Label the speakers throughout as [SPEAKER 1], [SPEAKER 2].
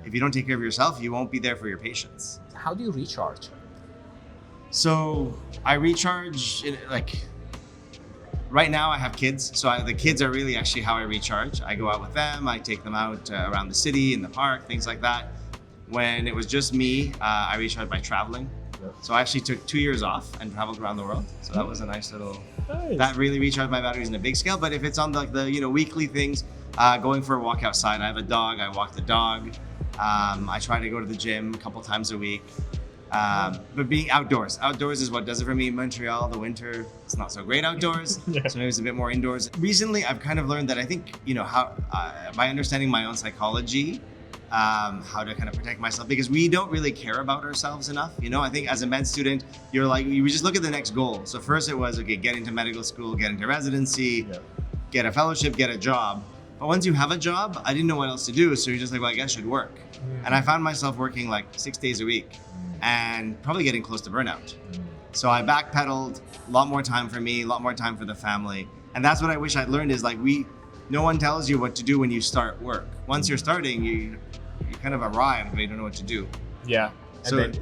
[SPEAKER 1] if you don't take care of yourself, you won't be there for your patients.
[SPEAKER 2] How do you recharge?
[SPEAKER 1] So I recharge like right now I have kids. So the kids are really actually how I recharge. I go out with them. I take them out around the city, in the park, things like that. When it was just me, I recharged by traveling.
[SPEAKER 2] Yep.
[SPEAKER 1] So I actually took 2 years off and traveled around the world. So that was a nice little,
[SPEAKER 2] Nice.
[SPEAKER 1] that really recharged my batteries in a big scale. But if it's on the weekly things, going for a walk outside, I have a dog, I walk the dog. I try to go to the gym a couple times a week. But being outdoors is what does it for me. In Montreal, the winter, it's not so great outdoors.
[SPEAKER 2] Yeah.
[SPEAKER 1] So maybe it's a bit more indoors. Recently, I've kind of learned that I think, how by understanding my own psychology, how to kind of protect myself, because we don't really care about ourselves enough. I think as a med student, you're like, you just look at the next goal. So first it was, okay, get into medical school, get into residency,
[SPEAKER 2] Yeah.
[SPEAKER 1] get a fellowship, get a job. But once you have a job, I didn't know what else to do. So you're just like, well, I guess I should work. And I found myself working like 6 days a week and probably getting close to burnout. So I backpedaled, a lot more time for me, a lot more time for the family. And that's what I wish I'd learned is like, no one tells you what to do when you start work. Once you're starting, you kind of arrive, but you don't know what to do.
[SPEAKER 2] Yeah. And
[SPEAKER 1] So
[SPEAKER 2] then,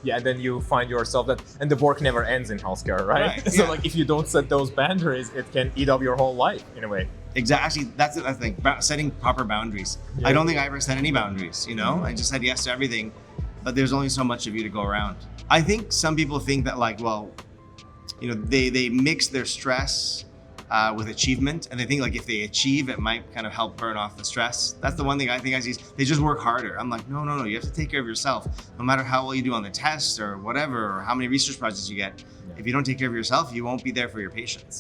[SPEAKER 2] yeah, then you find yourself and the work never ends in healthcare, right?
[SPEAKER 1] Right,
[SPEAKER 2] So
[SPEAKER 1] yeah.
[SPEAKER 2] like if you don't set those boundaries, it can eat up your whole life in a way.
[SPEAKER 1] Exactly. Actually, that's the thing. Setting proper boundaries.
[SPEAKER 2] Yeah.
[SPEAKER 1] I don't think I ever set any boundaries. I just said yes to everything, but there's only so much of you to go around. I think some people think that they mix their stress with achievement, and they think like if they achieve, it might kind of help burn off the stress. That's the one thing I think I see. They just work harder. I'm like, no. You have to take care of yourself. No matter how well you do on the tests or whatever, or how many research projects you get. If you don't take care of yourself, you won't be there for your patients.